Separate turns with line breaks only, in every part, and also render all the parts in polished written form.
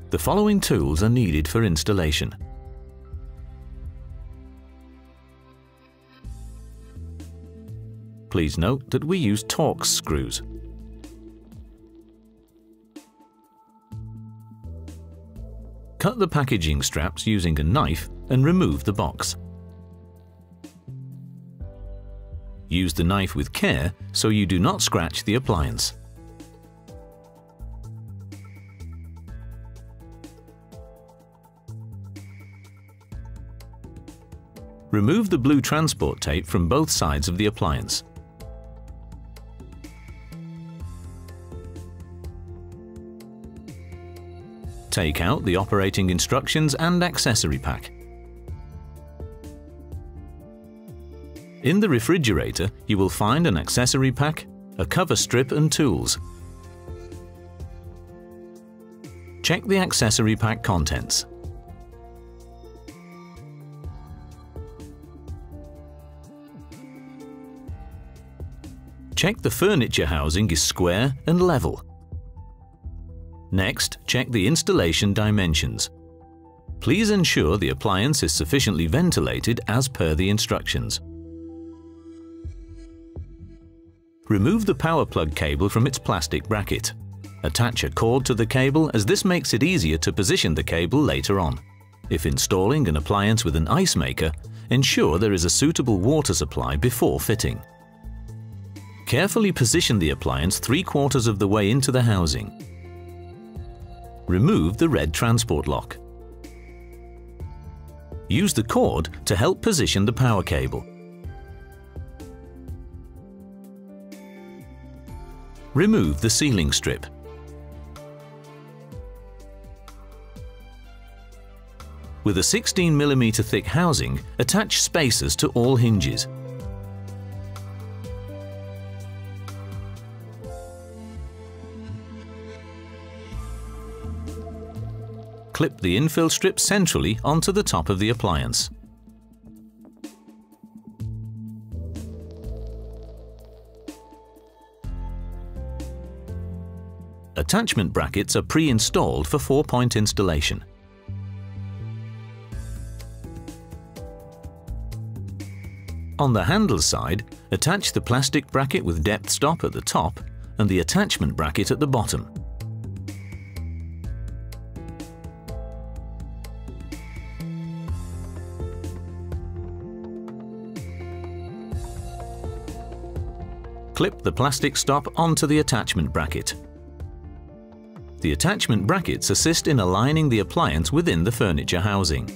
The following tools are needed for installation. Please note that we use Torx screws. Cut the packaging straps using a knife and remove the box. Use the knife with care so you do not scratch the appliance. Remove the blue transport tape from both sides of the appliance. Take out the operating instructions and accessory pack. In the refrigerator, you will find an accessory pack, a cover strip and tools. Check the accessory pack contents. Check the furniture housing is square and level. Next, check the installation dimensions. Please ensure the appliance is sufficiently ventilated as per the instructions. Remove the power plug cable from its plastic bracket. Attach a cord to the cable as this makes it easier to position the cable later on. If installing an appliance with an ice maker, ensure there is a suitable water supply before fitting. Carefully position the appliance 3/4 of the way into the housing. Remove the red transport lock. Use the cord to help position the power cable. Remove the sealing strip. With a 16 mm thick housing, attach spacers to all hinges. Clip the infill strip centrally onto the top of the appliance. Attachment brackets are pre-installed for 4-point installation. On the handle side, attach the plastic bracket with depth stop at the top and the attachment bracket at the bottom. Clip the plastic stop onto the attachment bracket. The attachment brackets assist in aligning the appliance within the furniture housing.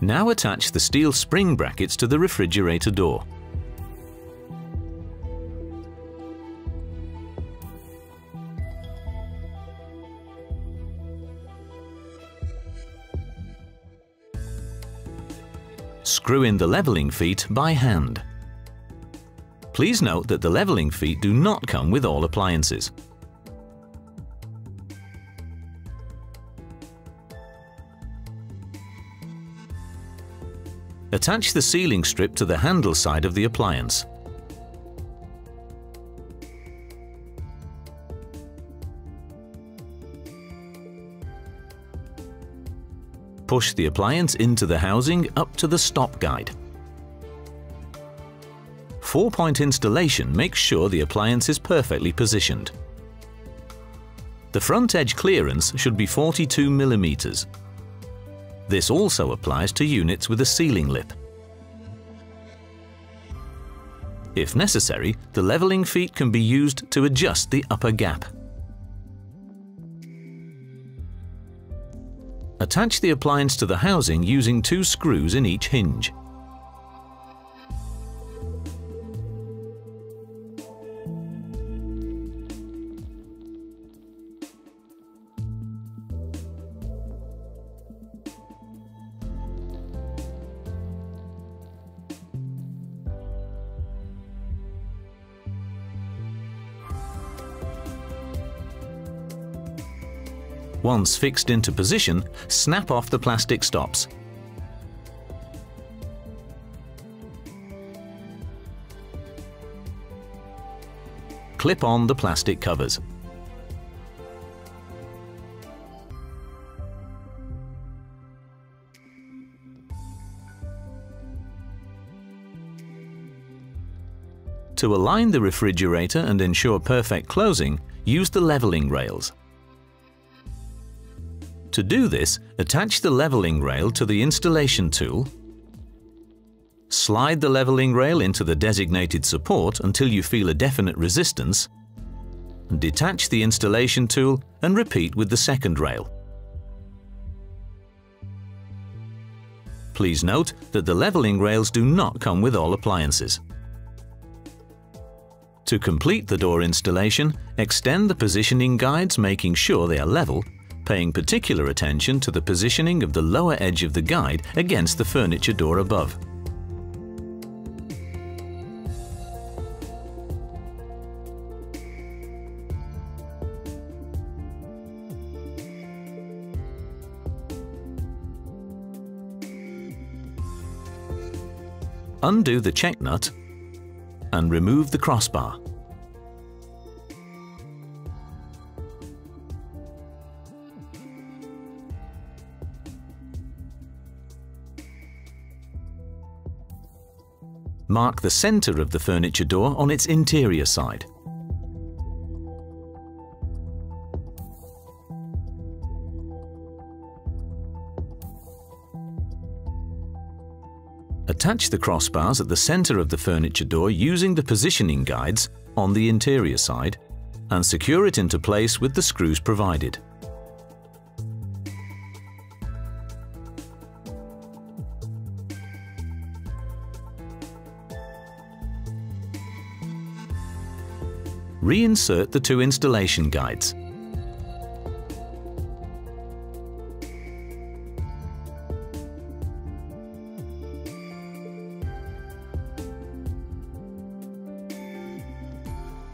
Now attach the steel spring brackets to the refrigerator door. Screw in the leveling feet by hand. Please note that the leveling feet do not come with all appliances. Attach the sealing strip to the handle side of the appliance. Push the appliance into the housing up to the stop guide. 4-point installation makes sure the appliance is perfectly positioned. The front edge clearance should be 42 mm. This also applies to units with a sealing lip. If necessary, the leveling feet can be used to adjust the upper gap. Attach the appliance to the housing using 2 screws in each hinge. Once fixed into position, snap off the plastic stops. Clip on the plastic covers. To align the refrigerator and ensure perfect closing, use the leveling rails. To do this, attach the leveling rail to the installation tool. Slide the leveling rail into the designated support until you feel a definite resistance. Detach the installation tool and repeat with the second rail. Please note that the leveling rails do not come with all appliances. To complete the door installation, extend the positioning guides, making sure they are level, paying particular attention to the positioning of the lower edge of the guide against the furniture door above. Undo the check nut and remove the crossbar. Mark the center of the furniture door on its interior side. Attach the crossbars at the center of the furniture door using the positioning guides on the interior side and secure it into place with the screws provided. Reinsert the two installation guides.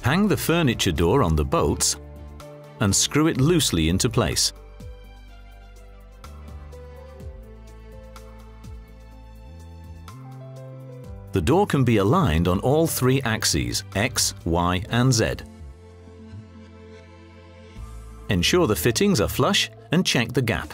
Hang the furniture door on the bolts and screw it loosely into place. The door can be aligned on all three axes, X, Y, and Z. Ensure the fittings are flush and check the gap.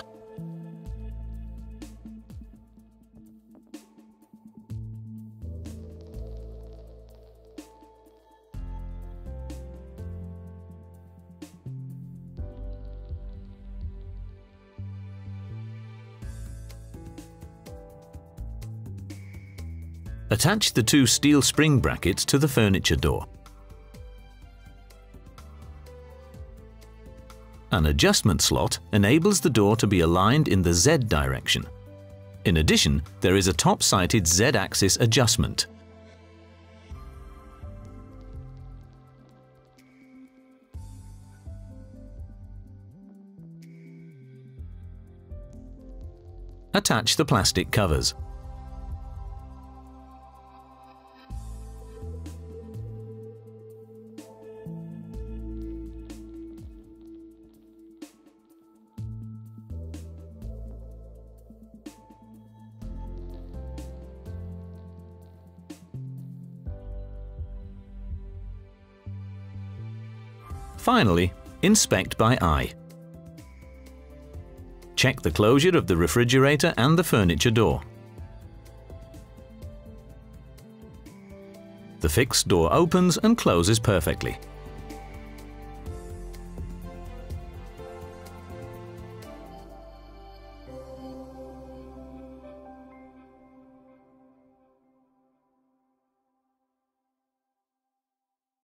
Attach the two steel spring brackets to the furniture door. An adjustment slot enables the door to be aligned in the Z direction. In addition, there is a top-sighted Z-axis adjustment. Attach the plastic covers. Finally, inspect by eye. Check the closure of the refrigerator and the furniture door. The fixed door opens and closes perfectly.